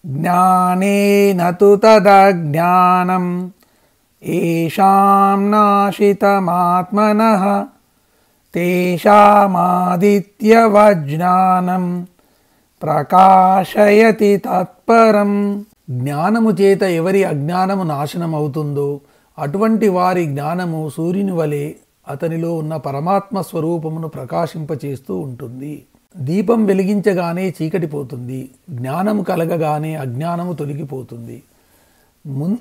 జ్ఞానేన తు తదజ్ఞానం ఏషాం నాశితమాత్మనః తేషామాదిత్యవజ్ఞానం ప్రకాశయతి తత్పరం. జ్ఞానము చేత ఎవరి అజ్ఞానము నాశనమవుతుందో అటువంటి వారి జ్ఞానము సూర్యుని వలె అతనిలో ఉన్న పరమాత్మ స్వరూపమును ప్రకాశింపచేస్తూ ఉంటుంది. దీపం వెలిగించగానే చీకటి పోతుంది, జ్ఞానము కలగగానే అజ్ఞానము తొలగిపోతుంది.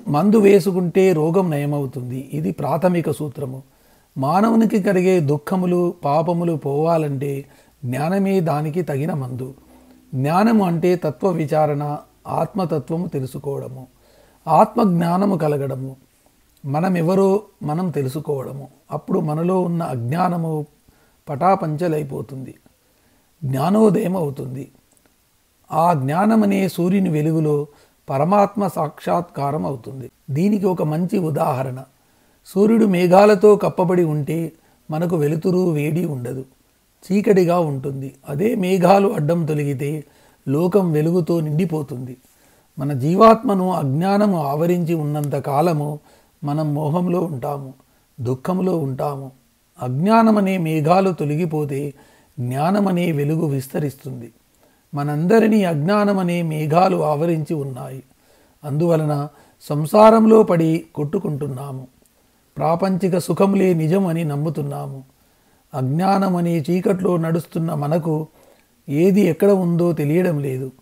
మందు వేసుకుంటే రోగం నయమవుతుంది. ఇది ప్రాథమిక సూత్రము. మానవునికి కలిగే దుఃఖములు పాపములు పోవాలంటే జ్ఞానమే దానికి తగిన మందు. జ్ఞానము అంటే తత్వ విచారణ, ఆత్మతత్వము తెలుసుకోవడము, ఆత్మజ్ఞానము కలగడము, మనమెవరో మనం తెలుసుకోవడము. అప్పుడు మనలో ఉన్న అజ్ఞానము పటాపంచలైపోతుంది, జ్ఞానోదయం అవుతుంది. ఆ జ్ఞానమనే సూర్యుని వెలుగులో పరమాత్మ సాక్షాత్కారం అవుతుంది. దీనికి ఒక మంచి ఉదాహరణ, సూర్యుడు మేఘాలతో కప్పబడి ఉంటే మనకు వెలుతురు వేడి ఉండదు, చీకటిగా ఉంటుంది. అదే మేఘాలు అడ్డం తొలగితే లోకం వెలుగుతో నిండిపోతుంది. మన జీవాత్మను అజ్ఞానము ఆవరించి ఉన్నంత కాలము మనం మోహంలో ఉంటాము, దుఃఖంలో ఉంటాము. అజ్ఞానమనే మేఘాలు తొలగిపోతే జ్ఞానమనే వెలుగు విస్తరిస్తుంది. మనందరినీ అజ్ఞానమనే మేఘాలు ఆవరించి ఉన్నాయి. అందువలన సంసారంలో పడి కొట్టుకుంటున్నాము. ప్రాపంచిక సుఖములే నిజం అని నమ్ముతున్నాము. అజ్ఞానమనే చీకట్లో నడుస్తున్న మనకు ఏది ఎక్కడ ఉందో తెలియడం లేదు.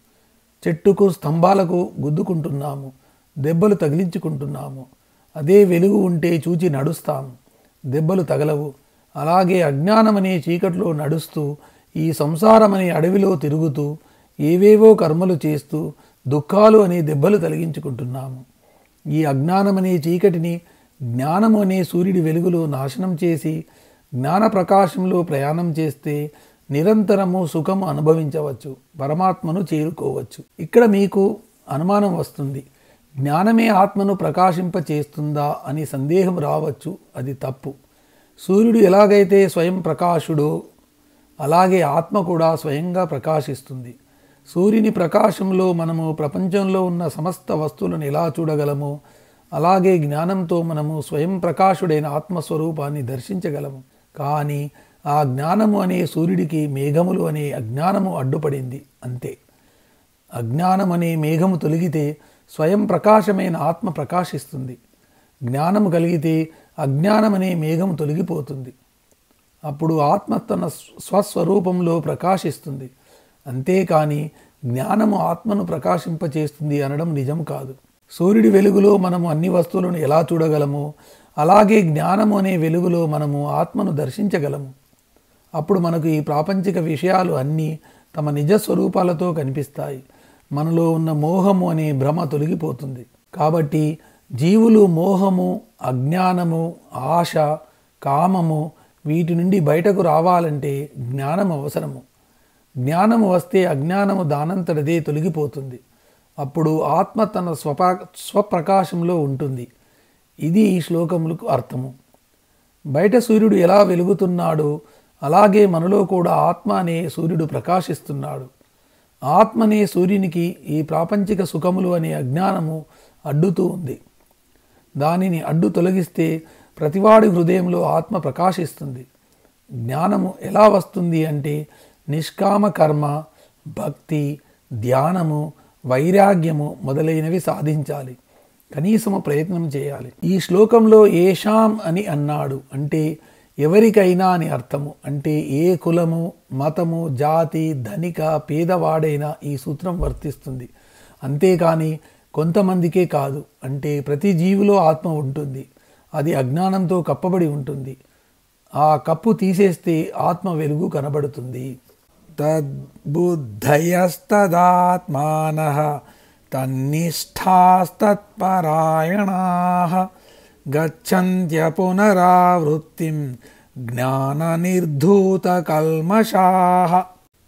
చెట్టుకు స్తంభాలకు గుద్దుకుంటున్నాము, దెబ్బలు తగిలించుకుంటున్నాము. అదే వెలుగు ఉంటే చూచి నడుస్తాము, దెబ్బలు తగలవు. అలాగే అజ్ఞానమనే చీకట్లో నడుస్తూ ఈ సంసారమనే అడవిలో తిరుగుతూ ఏవేవో కర్మలు చేస్తూ దుఃఖాలు అనే దెబ్బలు తొలగించుకుంటున్నాము. ఈ అజ్ఞానమనే చీకటిని జ్ఞానము అనే సూర్యుడి వెలుగులో నాశనం చేసి జ్ఞాన ప్రకాశంలో ప్రయాణం చేస్తే నిరంతరము సుఖము అనుభవించవచ్చు, పరమాత్మను చేరుకోవచ్చు. ఇక్కడ మీకు అనుమానం వస్తుంది, జ్ఞానమే ఆత్మను ప్రకాశింపచేస్తుందా అని సందేహం రావచ్చు. అది తప్పు. సూర్యుడు ఎలాగైతే స్వయం ప్రకాశుడో అలాగే ఆత్మ కూడా స్వయంగా ప్రకాశిస్తుంది. సూర్యుని ప్రకాశంలో మనము ప్రపంచంలో ఉన్న సమస్త వస్తువులను ఎలా చూడగలమో అలాగే జ్ఞానంతో మనము స్వయం ప్రకాశుడైన ఆత్మస్వరూపాన్ని దర్శించగలము. కానీ ఆ జ్ఞానము అనే సూర్యుడికి మేఘములు అనే అజ్ఞానము అడ్డుపడింది, అంతే. అజ్ఞానం అనే మేఘము తొలగితే స్వయం ప్రకాశమైన ఆత్మ ప్రకాశిస్తుంది. జ్ఞానము కలిగితే అజ్ఞానమనే మేఘం తొలగిపోతుంది. అప్పుడు ఆత్మ తన స్వస్వరూపంలో ప్రకాశిస్తుంది. అంతేకాని జ్ఞానము ఆత్మను ప్రకాశింపచేస్తుంది అనడం నిజం కాదు. సూర్యుడి వెలుగులో మనము అన్ని వస్తువులను ఎలా చూడగలమో అలాగే జ్ఞానము అనే వెలుగులో మనము ఆత్మను దర్శించగలము. అప్పుడు మనకు ఈ ప్రాపంచిక విషయాలు అన్నీ తమ నిజ స్వరూపాలతో కనిపిస్తాయి. మనలో ఉన్న మోహము అనే భ్రమ తొలగిపోతుంది. కాబట్టి జీవులు మోహము, అజ్ఞానము, ఆశ, కామము వీటి నుండి బయటకు రావాలంటే జ్ఞానం అవసరము. జ్ఞానము వస్తే అజ్ఞానము దానంతటదే తొలగిపోతుంది. అప్పుడు ఆత్మ తన స్వప్రకాశంలో ఉంటుంది. ఇది ఈ శ్లోకములకు అర్థము. బయట సూర్యుడు ఎలా వెలుగుతున్నాడో అలాగే మనలో కూడా ఆత్మ అనే సూర్యుడు ప్రకాశిస్తున్నాడు. ఆత్మనే సూర్యునికి ఈ ప్రాపంచిక సుఖములు అనే అజ్ఞానము అడ్డుతూ ఉంది. దానిని అడ్డు తొలగిస్తే ప్రతివాడి హృదయంలో ఆత్మ ప్రకాశిస్తుంది. జ్ఞానము ఎలా వస్తుంది అంటే నిష్కామ కర్మ, భక్తి, ధ్యానము, వైరాగ్యము మొదలైనవి సాధించాలి. కనీసము ప్రయత్నం చేయాలి. ఈ శ్లోకంలో ఏషాం అని అన్నాడు అంటే ఎవరికైనా అని అర్థము. అంటే ఏ కులము, మతము, జాతి, ధనిక, పేదవాడైనా ఈ సూత్రం వర్తిస్తుంది. అంతేకాని కొంతమందికే కాదు. అంటే ప్రతి జీవిలో ఆత్మ ఉంటుంది. అది అజ్ఞానంతో కప్పబడి ఉంటుంది. ఆ కప్పు తీసేస్తే ఆత్మ వెలుగు కనబడుతుంది. తద్బుద్ధయస్తదాత్మానః తన్నిష్ఠాస్తత్పరాయణాః గచ్చంత్య పునరావృత్తిం జ్ఞాన నిర్ధూత కల్మషాః.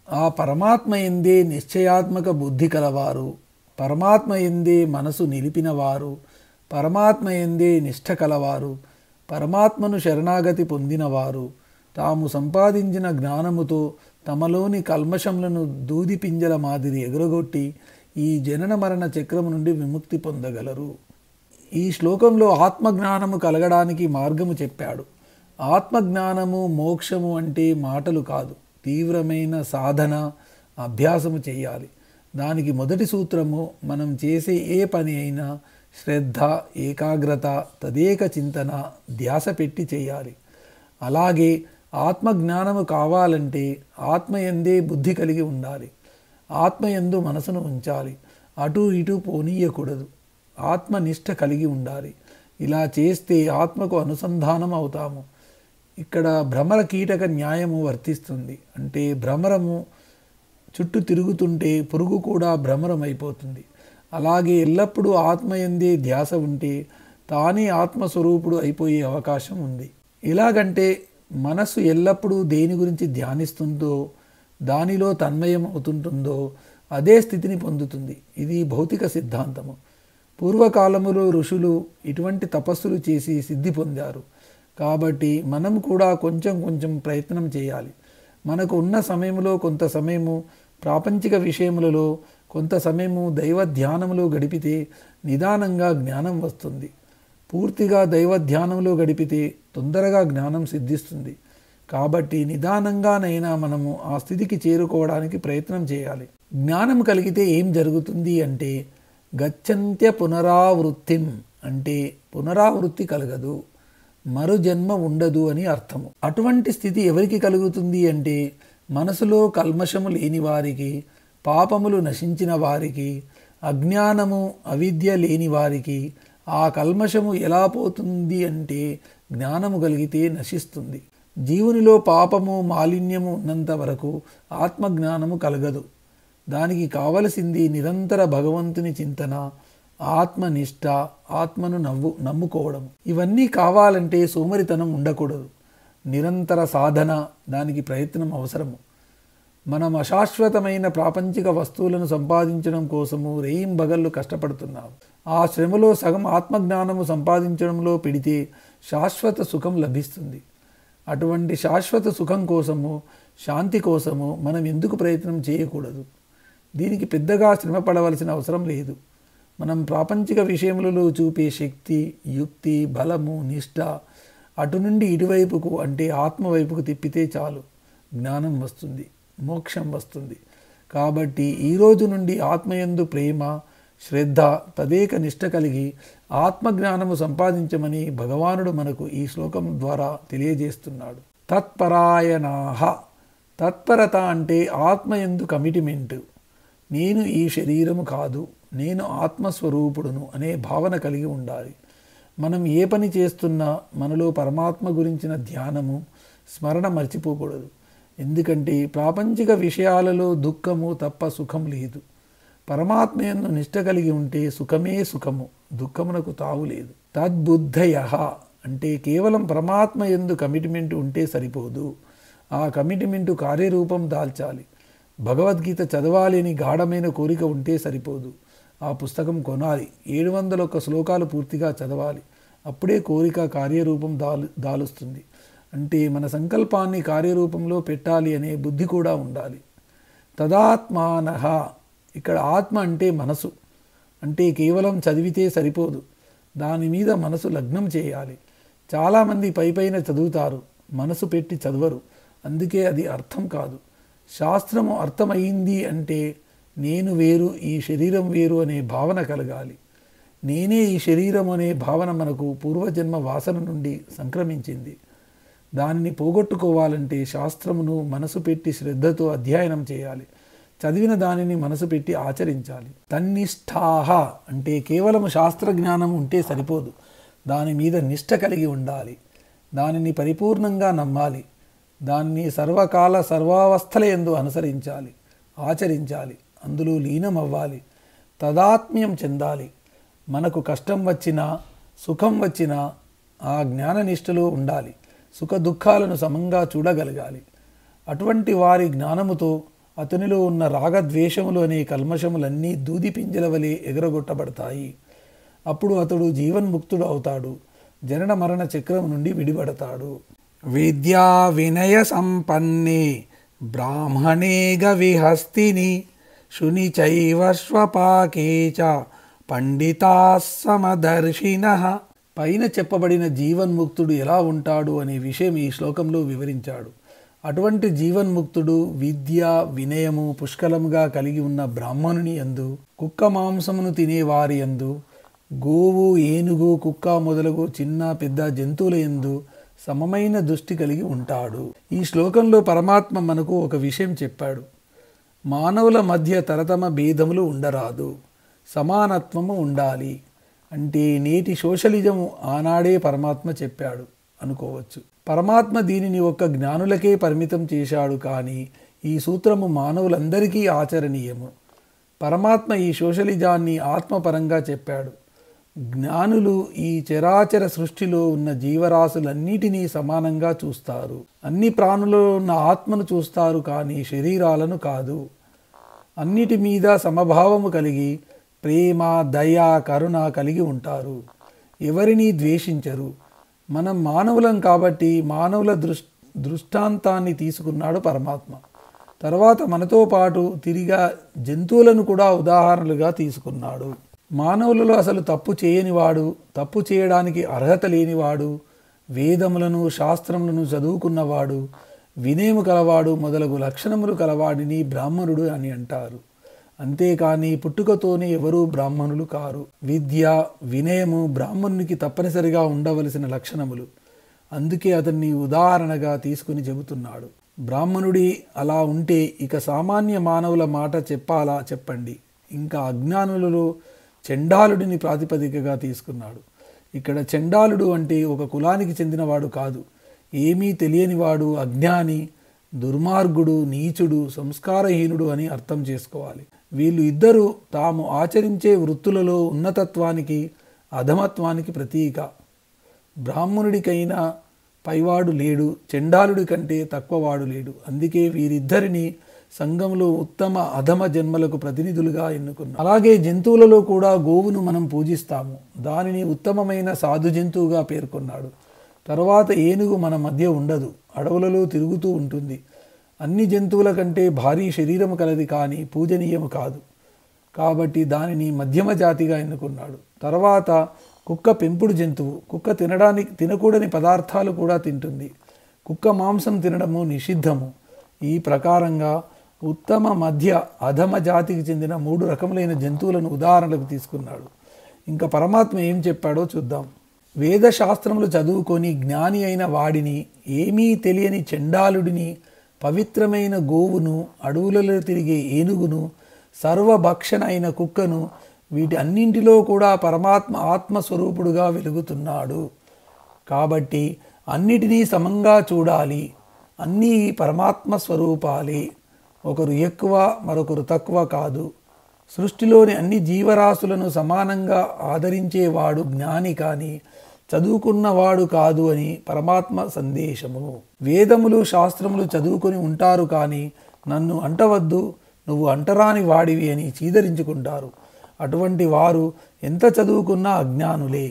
ఆ పరమాత్మ ఎందే నిశ్చయాత్మక బుద్ధి కలవారు, పరమాత్మ ఎందే మనసు నిలిపినవారు, పరమాత్మ ఎందే నిష్ఠ కలవారు, పరమాత్మను శరణాగతి పొందినవారు తాము సంపాదించిన జ్ఞానముతో తమలోని కల్మషములను దూది పింజల మాదిరి ఎగురగొట్టి ఈ జనన మరణ చక్రము నుండి విముక్తి పొందగలరు. ఈ శ్లోకంలో ఆత్మజ్ఞానము కలగడానికి మార్గము చెప్పాడు. ఆత్మజ్ఞానము మోక్షము అంటే మాటలు కాదు, తీవ్రమైన సాధన అభ్యాసము చేయాలి. దానికి మొదటి సూత్రము, మనం చేసే ఏ పని అయినా శ్రద్ధ, ఏకాగ్రత, తదేక చింతన, ధ్యాస పెట్టి చేయాలి. అలాగే ఆత్మజ్ఞానము కావాలంటే ఆత్మయందే బుద్ధి కలిగి ఉండాలి. ఆత్మయందు మనసును ఉంచాలి, అటు ఇటు పోనీయకూడదు. ఆత్మనిష్ట కలిగి ఉండాలి. ఇలా చేస్తే ఆత్మకు అనుసంధానం అవుతాము. ఇక్కడ భ్రమర కీటక న్యాయము వర్తిస్తుంది. అంటే భ్రమరము చుట్టూ తిరుగుతుంటే పురుగు కూడా భ్రమరం అయిపోతుంది. అలాగే ఎల్లప్పుడూ ఆత్మయందే ధ్యాస ఉంటే తానే ఆత్మస్వరూపుడు అయిపోయే అవకాశం ఉంది. ఎలాగంటే మనస్సు ఎల్లప్పుడూ దేని గురించి ధ్యానిస్తుందో, దానిలో తన్మయం అవుతుంటుందో అదే స్థితిని పొందుతుంది. ఇది భౌతిక సిద్ధాంతము. పూర్వకాలములో ఋషులు ఇటువంటి తపస్సులు చేసి సిద్ధి పొందారు. కాబట్టి మనం కూడా కొంచెం కొంచెం ప్రయత్నం చేయాలి. మనకు ఉన్న సమయంలో కొంత సమయము ప్రాపంచిక విషయములలో, కొంత సమయము దైవ ధ్యానములో గడిపితే నిదానంగా జ్ఞానం వస్తుంది. పూర్తిగా దైవ ధ్యానంలో గడిపితే తొందరగా జ్ఞానం సిద్ధిస్తుంది. కాబట్టి నిదానంగానైనా మనము ఆ స్థితికి చేరుకోవడానికి ప్రయత్నం చేయాలి. జ్ఞానం కలిగితే ఏం జరుగుతుంది అంటే గచ్చంత్య పునరావృత్తిం, అంటే పునరావృత్తి కలగదు, మరు జన్మ ఉండదు అని అర్థము. అటువంటి స్థితి ఎవరికి కలుగుతుంది అంటే మనసులో కల్మషము లేని వారికి, పాపములు నశించిన వారికి, అజ్ఞానము అవిద్య లేని వారికి. ఆ కల్మషము ఎలా పోతుంది అంటే జ్ఞానము కలిగితే నశిస్తుంది. జీవునిలో పాపము మాలిన్యము ఉన్నంత వరకు ఆత్మజ్ఞానము కలగదు. దానికి కావలసింది నిరంతర భగవంతుని చింతన, ఆత్మనిష్ట, ఆత్మను నమ్ముకోవడం. ఇవన్నీ కావాలంటే సోమరితనం ఉండకూడదు. నిరంతర సాధన, దానికి ప్రయత్నం అవసరము. మనం అశాశ్వతమైన ప్రాపంచిక వస్తువులను సంపాదించడం కోసము రేయింబగళ్ళు కష్టపడుతున్నాము. ఆ శ్రమలో సగం ఆత్మజ్ఞానము సంపాదించడంలో పెడితే శాశ్వత సుఖం లభిస్తుంది. అటువంటి శాశ్వత సుఖం కోసము, శాంతి కోసము మనం ఎందుకు ప్రయత్నం చేయకూడదు? దీనికి పెద్దగా శ్రమ పడవలసిన అవసరం లేదు. మనం ప్రాపంచిక విషయములలో చూపే శక్తి, యుక్తి, బలము, నిష్ఠ అటు నుండి ఇటువైపుకు అంటే ఆత్మవైపుకు తిప్పితే చాలు, జ్ఞానం వస్తుంది, మోక్షం వస్తుంది. కాబట్టి ఈరోజు నుండి ఆత్మయందు ప్రేమ, శ్రద్ధ, తదేక నిష్ఠ కలిగి ఆత్మజ్ఞానము సంపాదించమని భగవానుడు మనకు ఈ శ్లోకం ద్వారా తెలియజేస్తున్నాడు. తత్పరాయణాహ, తత్పరత అంటే ఆత్మయందు కమిటిమెంటు. నేను ఈ శరీరము కాదు, నేను ఆత్మస్వరూపుడును అనే భావన కలిగి ఉండాలి. మనం ఏ పని చేస్తున్నా మనలో పరమాత్మ గురించిన ధ్యానము, స్మరణ మర్చిపోకూడదు. ఎందుకంటే ప్రాపంచిక విషయాలలో దుఃఖము తప్ప సుఖం లేదు. పరమాత్మయందు నిష్ట కలిగి ఉంటే సుఖమే సుఖము, దుఃఖమునకు తావు లేదు. తద్బుద్ధయ అంటే కేవలం పరమాత్మ యందు కమిట్మెంట్ ఉంటే సరిపోదు. ఆ కమిట్మెంటు కార్యరూపం దాల్చాలి. భగవద్గీత చదవాలి అని గాఢమైన కోరిక ఉంటే సరిపోదు. ఆ పుస్తకం కొనాలి, 701 శ్లోకాలు పూర్తిగా చదవాలి. అప్పుడే కోరిక కార్యరూపం దాలుస్తుంది. అంటే మన సంకల్పాన్ని కార్యరూపంలో పెట్టాలి అనే బుద్ధి కూడా ఉండాలి. తదాత్మానః, ఇక్కడ ఆత్మ అంటే మనసు. అంటే కేవలం చదివితే సరిపోదు, దాని మీద మనసు లగ్నం చేయాలి. చాలామంది పైపైన చదువుతారు, మనసు పెట్టి చదవరు. అందుకే అది అర్థం కాదు. శాస్త్రము అర్థమైంది అంటే నేను వేరు, ఈ శరీరం వేరు అనే భావన కలగాలి. నేనే ఈ శరీరం అనే భావన మనకు పూర్వజన్మ వాసన నుండి సంక్రమించింది. దానిని పోగొట్టుకోవాలంటే శాస్త్రమును మనసు పెట్టి శ్రద్ధతో అధ్యయనం చేయాలి. చదివిన దానిని మనసు పెట్టి ఆచరించాలి. తన్నిష్ఠాహ అంటే కేవలం శాస్త్రజ్ఞానం ఉంటే సరిపోదు, దాని మీద నిష్ట కలిగి ఉండాలి. దానిని పరిపూర్ణంగా నమ్మాలి. దాన్ని సర్వకాల సర్వావస్థల యందు అనుసరించాలి, ఆచరించాలి, అందులో లీనమవ్వాలి, తదాత్మ్యం చెందాలి. మనకు కష్టం వచ్చినా సుఖం వచ్చినా ఆ జ్ఞాననిష్టలో ఉండాలి. సుఖ దుఃఖాలను సమంగా చూడగలగాలి. అటువంటి వారి జ్ఞానముతో అతనిలో ఉన్న రాగద్వేషములు అనే కల్మషములన్నీ దూది పింజల వలె ఎగరగొట్టబడతాయి. అప్పుడు అతడు జీవన్ముక్తుడు అవుతాడు, జనన మరణ చక్రం నుండి విడిపడతాడు. విద్యా వినయ సంపన్నే బ్రాహ్మణే గవిహస్తిని శుని చైవ శ్వపాకే చ పండితాః సమదర్శినః. పైన చెప్పబడిన జీవన్ముక్తుడు ఎలా ఉంటాడు అనే విషయం ఈ శ్లోకంలో వివరించాడు. అటువంటి జీవన్ముక్తుడు విద్య వినయము పుష్కలముగా కలిగి ఉన్న బ్రాహ్మణుని యందు, కుక్క మాంసమును తినేవారి యందు, గోవు ఏనుగు కుక్క మొదలగు చిన్న పెద్ద జంతువుల యందు సమమైన దృష్టి కలిగి ఉంటాడు. ఈ శ్లోకంలో పరమాత్మ మనకు ఒక విషయం చెప్పాడు. మానవుల మధ్య తరతమ భేదములు ఉండరాదు, సమానత్వము ఉండాలి. అంటే నేటి సోషలిజము ఆనాడే పరమాత్మ చెప్పాడు అనుకోవచ్చు. పరమాత్మ దీనిని ఒక్క జ్ఞానులకే పరిమితం చేశాడు, కానీ ఈ సూత్రము మానవులందరికీ ఆచరణీయము. పరమాత్మ ఈ సోషలిజాన్ని ఆత్మపరంగా చెప్పాడు. జ్ఞానులు ఈ చరాచర సృష్టిలో ఉన్న జీవరాశులన్నిటినీ సమానంగా చూస్తారు. అన్ని ప్రాణులలో ఉన్న ఆత్మను చూస్తారు, కానీ శరీరాలను కాదు. అన్నిటి మీద సమభావము కలిగి ప్రేమ దయ కరుణ కలిగి ఉంటారు. ఎవరినీ ద్వేషించరు. మనం మానవులం కాబట్టి మానవుల దృష్టాంతాన్ని తీసుకున్నాడు పరమాత్మ. తర్వాత మనతో పాటు తిరిగా జంతువులను కూడా ఉదాహరణలుగా తీసుకున్నాడు. మానవులలో అసలు తప్పు చేయనివాడు, తప్పు చేయడానికి అర్హత లేనివాడు, వేదములను శాస్త్రములను చదువుకున్నవాడు, వినయము కలవాడు మొదలగు లక్షణములు కలవాడిని బ్రాహ్మణుడు అని అంటారు. అంతేకాని పుట్టుకతోనే ఎవరూ బ్రాహ్మణులు కారు. విద్య వినయము బ్రాహ్మణునికి తప్పనిసరిగా ఉండవలసిన లక్షణములు. అందుకే అతన్ని ఉదాహరణగా తీసుకుని చెబుతున్నాడు. బ్రాహ్మణుడి అలా ఉంటే ఇక సామాన్య మానవుల మాట చెప్పాలా చెప్పండి. ఇంకా అజ్ఞానులలో చండాలుడిని ప్రాతిపదికగా తీసుకున్నాడు. ఇక్కడ చండాలుడు అంటే ఒక కులానికి చెందినవాడు కాదు, ఏమీ తెలియనివాడు, అజ్ఞాని, దుర్మార్గుడు, నీచుడు, సంస్కారహీనుడు అని అర్థం చేసుకోవాలి. వీళ్ళు ఇద్దరు తాము ఆచరించే వృత్తులలో ఉన్నతత్వానికి అధమత్వానికి ప్రతీక. బ్రాహ్మణుడికైనా పైవాడు లేడు, చండాలుడి కంటే తక్కువవాడు లేడు. అందుకే వీరిద్దరిని సంఘంలో ఉత్తమ అధమ జన్మలకు ప్రతినిధులుగా ఎన్నుకున్నాం. అలాగే జంతువులలో కూడా గోవును మనం పూజిస్తాము. దానిని ఉత్తమమైన సాధు జంతువుగా పేర్కొన్నాడు. తర్వాత ఏనుగు మన మధ్య ఉండదు, అడవులలో తిరుగుతూ ఉంటుంది. అన్ని జంతువుల కంటే భారీ శరీరము కలది, కానీ పూజనీయము కాదు కాబట్టి దానిని మధ్యమ జాతిగా ఎన్నుకున్నాడు. తర్వాత కుక్క పెంపుడు జంతువు. కుక్క తినకూడని పదార్థాలు కూడా తింటుంది. కుక్క మాంసం తినడము నిషిద్ధము. ఈ ప్రకారంగా ఉత్తమ మధ్య అధమ జాతికి చెందిన 3 రకములైన జంతువులను ఉదాహరణకు తీసుకున్నాడు. ఇంకా పరమాత్మ ఏం చెప్పాడో చూద్దాం. వేదశాస్త్రములు చదువుకొని జ్ఞాని అయిన వాడిని, ఏమీ తెలియని చండాలుడిని, పవిత్రమైన గోవును, అడవులలో తిరిగే ఏనుగును, సర్వభక్షణ అయిన కుక్కను, వీటి అన్నింటిలో కూడా పరమాత్మ ఆత్మస్వరూపుడుగా వెలుగుతున్నాడు. కాబట్టి అన్నిటినీ సమంగా చూడాలి. అన్నీ పరమాత్మ స్వరూపాలే. ఒకరు ఎక్కువ మరొకరు తక్కువ కాదు. సృష్టిలోని అన్ని జీవరాశులను సమానంగా ఆదరించేవాడు జ్ఞాని, కానీ చదువుకున్నవాడు కాదు అని పరమాత్మ సందేశము. వేదములు శాస్త్రములు చదువుకొని ఉంటారు, కానీ నన్ను అంటవద్దు, నువ్వు అంటరాని వాడివి అని చీదరించుకుంటారు. అటువంటి వారు ఎంత చదువుకున్నా అజ్ఞానులే.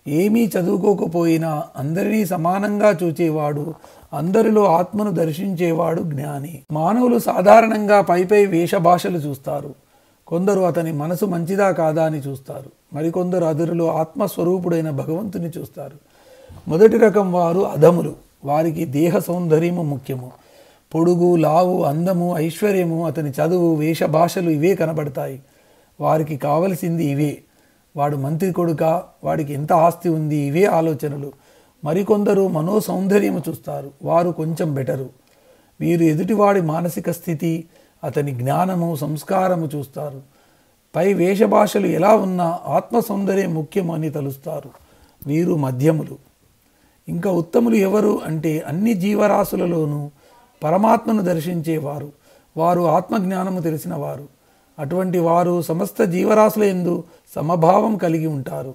ఏమీ చదువుకోకపోయినా అందరినీ సమానంగా చూచేవాడు, అందరిలో ఆత్మను దర్శించేవాడు జ్ఞాని. మానవులు సాధారణంగా పైపై వేషభాషలు చూస్తారు. కొందరు అతని మనసు మంచిదా కాదా అని చూస్తారు. మరికొందరు అదురులో ఆత్మస్వరూపుడైన భగవంతుని చూస్తారు. మొదటి రకం వారు అధములు. వారికి దేహ సౌందర్యము ముఖ్యము. పొడుగు లావు అందము ఐశ్వర్యము, అతని చదువు వేషభాషలు ఇవే కనబడతాయి. వారికి కావలసింది ఇవే. వాడు మంత్రి కొడుక, వాడికి ఎంత ఆస్తి ఉంది, ఇవే ఆలోచనలు. మరికొందరు మనోసౌందర్యము చూస్తారు. వారు కొంచెం బెటరు. వీరు ఎదుటివాడి మానసిక స్థితి, అతని జ్ఞానము సంస్కారము చూస్తారు. పై వేషభాషలు ఎలా ఉన్నా ఆత్మ సౌందర్యం ముఖ్యము అని తలుస్తారు. వీరు మధ్యములు. ఇంకా ఉత్తములు ఎవరు అంటే అన్ని జీవరాశులలోనూ పరమాత్మను దర్శించేవారు. వారు ఆత్మజ్ఞానము తెలిసిన వారు. అటువంటి వారు సమస్త జీవరాశుల యందు సమభావం కలిగి ఉంటారు.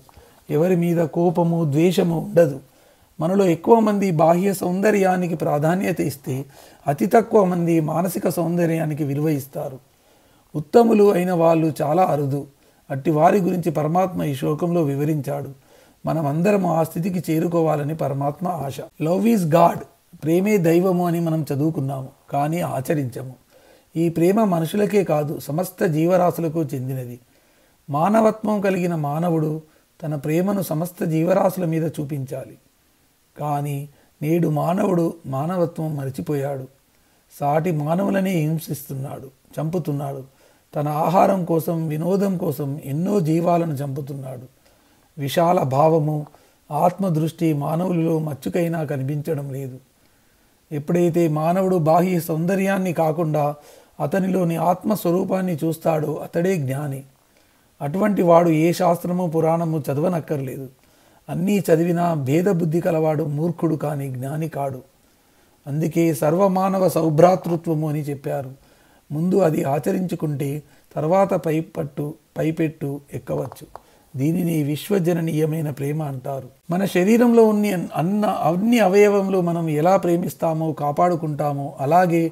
ఎవరి మీద కోపము ద్వేషము ఉండదు. మనలో ఎక్కువ మంది బాహ్య సౌందర్యానికి ప్రాధాన్యత ఇస్తే అతి తక్కువ మంది మానసిక సౌందర్యానికి విలువ ఇస్తారు. ఉత్తములు అయిన వాళ్ళు చాలా అరుదు. అట్టి వారి గురించి పరమాత్మ ఈ శ్లోకంలో వివరించాడు. మనమందరం ఆ స్థితికి చేరుకోవాలని పరమాత్మ ఆశ. లవ్ ఈజ్ గాడ్, ప్రేమే దైవము అని మనం చదువుకున్నాము, కానీ ఆచరించము. ఈ ప్రేమ మనుషులకే కాదు, సమస్త జీవరాశులకు చెందినది. మానవత్వం కలిగిన మానవుడు తన ప్రేమను సమస్త జీవరాశుల మీద చూపించాలి. కానీ నేడు మానవుడు మానవత్వం మరిచిపోయాడు. సాటి మానవులనే హింసిస్తున్నాడు, చంపుతున్నాడు. తన ఆహారం కోసం, వినోదం కోసం ఎన్నో జీవాలను చంపుతున్నాడు. విశాల భావము, ఆత్మదృష్టి మానవులలో మచ్చుకైనా కనిపించడం లేదు. ఎప్పుడైతే మానవుడు బాహ్య సౌందర్యాన్ని కాకుండా అతనిలోని ఆత్మస్వరూపాన్ని చూస్తాడో అతడే జ్ఞాని. అటువంటి వాడు ఏ శాస్త్రము పురాణము చదవనక్కర్లేదు. అన్నీ చదివినా భేదబుద్ధి కలవాడు మూర్ఖుడు కానీ జ్ఞాని కాడు. అందుకే సర్వమానవ సౌభ్రాతృత్వము అని చెప్పారు. ముందు అది ఆచరించుకుంటే తర్వాత పైపెట్టు ఎక్కవచ్చు. దీనిని విశ్వజననీయమైన ప్రేమ అంటారు. మన శరీరంలో అన్ని అవయవములు మనం ఎలా ప్రేమిస్తామో, కాపాడుకుంటామో అలాగే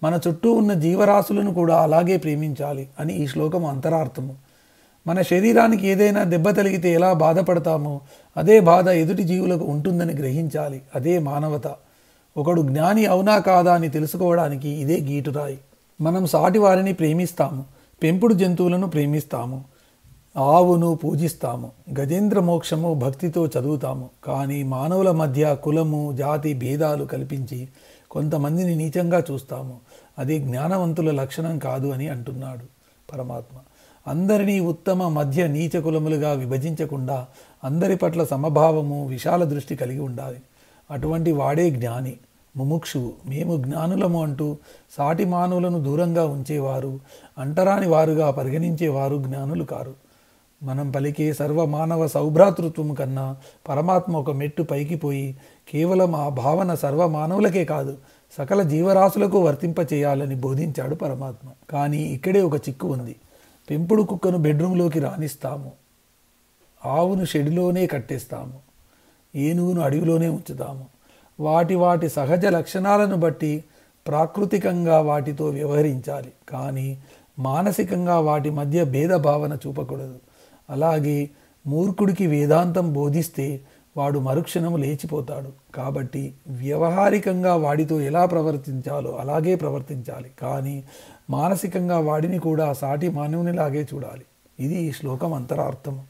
మన చుట్టూ ఉన్న జీవరాశులను కూడా అలాగే ప్రేమించాలి అని ఈ శ్లోకం అంతరార్థము. మన శరీరానికి ఏదైనా దెబ్బ తగిలితే ఎలా బాధపడతామో అదే బాధ ఎదుటి జీవులకు ఉంటుందని గ్రహించాలి. అదే మానవత. ఒకడు జ్ఞాని అవునా కాదా అని తెలుసుకోవడానికి ఇదే గీటురాయి. మనం సాటి వారిని ప్రేమిస్తాము, పెంపుడు జంతువులను ప్రేమిస్తాము, ఆవును పూజిస్తాము, గజేంద్ర మోక్షము భక్తితో చదువుతాము. కానీ మానవుల మధ్య కులము, జాతి భేదాలు కల్పించి కొంతమందిని నీచంగా చూస్తాము. అది జ్ఞానవంతుల లక్షణం కాదు అని అంటున్నాడు పరమాత్మ. అందరినీ ఉత్తమ, మధ్య, నీచ కులములుగా విభజించకుండా అందరి పట్ల సమభావము, విశాల దృష్టి కలిగి ఉండాలి. అటువంటి వాడే జ్ఞాని. ముముక్షువు, మేము జ్ఞానులము అంటూ సాటి మానవులను దూరంగా ఉంచేవారు, అంటరాని వారుగా పరిగణించేవారు జ్ఞానులు కారు. మనం పలికే సర్వమానవ సౌభ్రాతృత్వము కన్నా పరమాత్మ ఒక మెట్టు పైకి పోయి కేవలం ఆ భావన సర్వమానవులకే కాదు సకల జీవరాశులకు వర్తింపచేయాలని బోధించాడు పరమాత్మ. కానీ ఇక్కడే ఒక చిక్కు ఉంది. పెంపుడు కుక్కను బెడ్రూమ్లోకి రాణిస్తాము, ఆవును షెడ్లోనే కట్టేస్తాము, ఏనుగును అడవిలోనే ఉంచుతాము. వాటి సహజ లక్షణాలను బట్టి ప్రాకృతికంగా వాటితో వ్యవహరించాలి. కానీ మానసికంగా వాటి మధ్య భేదభావన చూపకూడదు. అలాగే మూర్ఖుడికి వేదాంతం బోధిస్తే వాడు మరుక్షణము లేచిపోతాడు. కాబట్టి వ్యవహారికంగా వాడితో ఎలా ప్రవర్తించాలో అలాగే ప్రవర్తించాలి. కానీ మానసికంగా వాడిని కూడా సాటి మానవునిలాగే చూడాలి. ఇది ఈ శ్లోకం అంతరార్థం.